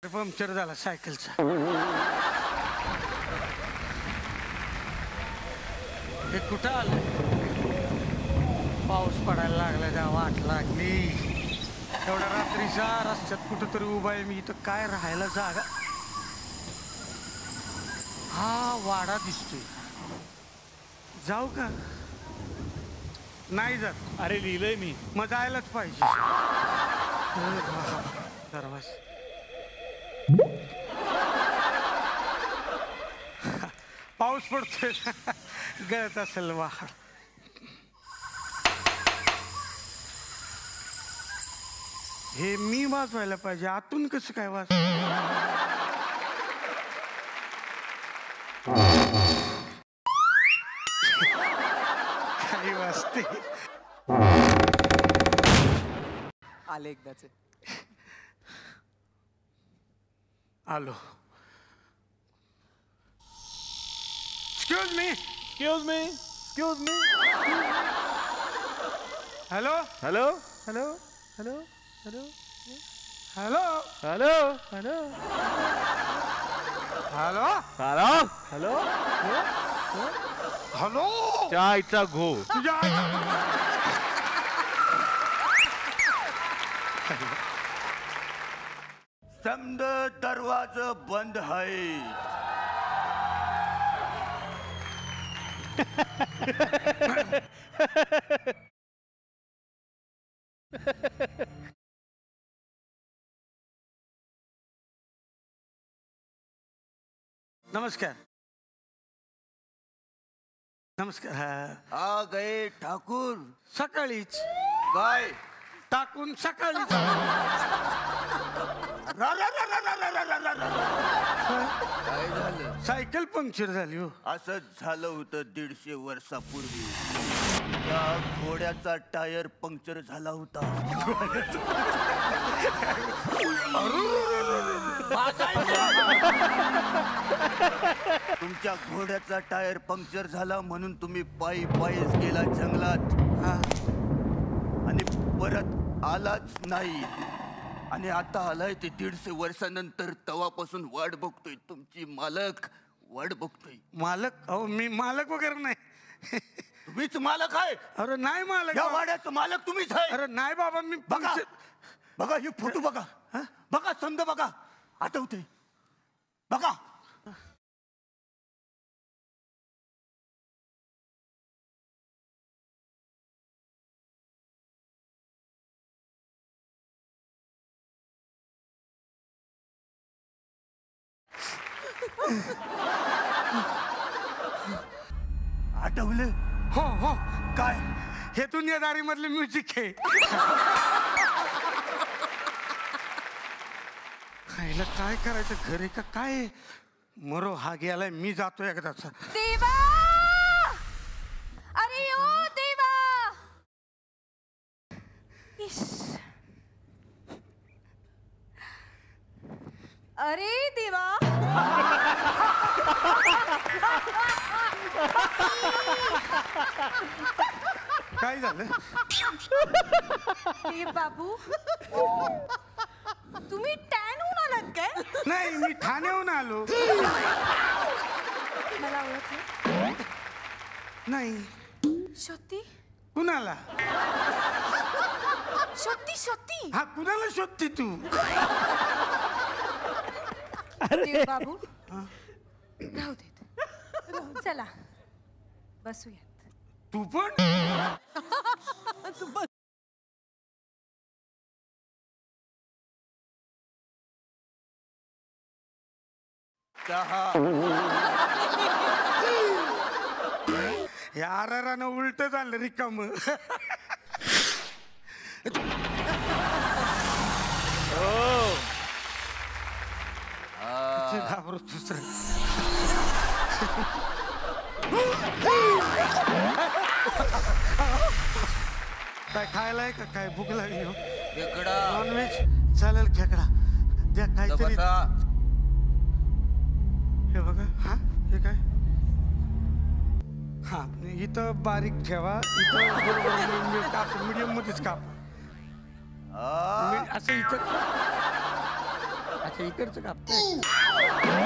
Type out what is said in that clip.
Puncture झाला सायकलचा. हे कुठं आलं? पाऊस पडायला लागला, जा वाट लागली. एवढ्या रात्रीचा रस्त्यात कुठं तरी उभा आहे मी. इथं काय राहायला जागा? हा वाडा दिसतोय. जाऊ का? नाही जात. अरे लिहिलंय मी. मग जायलाच पाहिजे. दरवाज पाऊस पडतोय, गळत असेल वाहड. हे मी वाजवायला पाहिजे, आतून कसं काय वाज? काही वाजते. आले एकदाचे. आलो. Excuse me. Excuse me. Excuse me. Hello hello hello hello hello hello hello hello hello hello hello hello. चायचा घो. तुझ्या समद दरवाजा बंद है. नमस्कार. नमस्कार. आ गए ठाकुर. सकाळीच काय टाकून सकाळीच. काय झालं? सायकल पंक्चर झाली हो. असंच झालं होतं 150 वर्षापूर्वी. त्या घोड्याचा टायर पंक्चर झाला होता. तुमच्या घोड्याचा टायर पंक्चर झाला म्हणून तुम्ही पायी पायीच गेला जंगलात आणि परत आलाच नाही. आणि आता आलाय ते 150 वर्षानंतर. तवापासून वाट बघतोय तुमची. मालक वाट बघतोय. मालक? अहो मी मालक वगैरे नाही. तुम्हीच मालक आहे. अरे नाही मालक. या वाड्याचं मालक तुम्हीच आहे. अरे नाही बाबा, मी बघा बघा हे फोटो बघा. बघा समजा बघा. आठवते बघा. आठवलं? हो हो. काय? हे दुनियादारी मधले म्युझिक आहे. खायला काय करायचं? घरी का काय? मरो हा गेलाय, मी जातो एकदाचा. देवा, अरे ओ देवा. इश. अरे देवा. काय झालं? देव बाबू, तुम्ही टॅन होऊन आलात काय? नाही, मी ठाण्याहून आलो. मला ओळखलं नाही. शोधी कुणाला? शोधी शोधी. हा, कुणाला शोधते तू? देव बाबू, राहू देत. चला बसूयात. तू पण? यारानं उलट झालं रिकाम. घाबरत दुसरं. काय खायला आहे का? काय भूक लागली हो? नॉनव्हेज चालेल. खेकडा द्या काहीतरी. हे बघा. हा हे काय? हा इथं बारीक ठेवा. इथं काप मीडियम मध्येच काप. असं इथं अच्छा इकडचं कापताय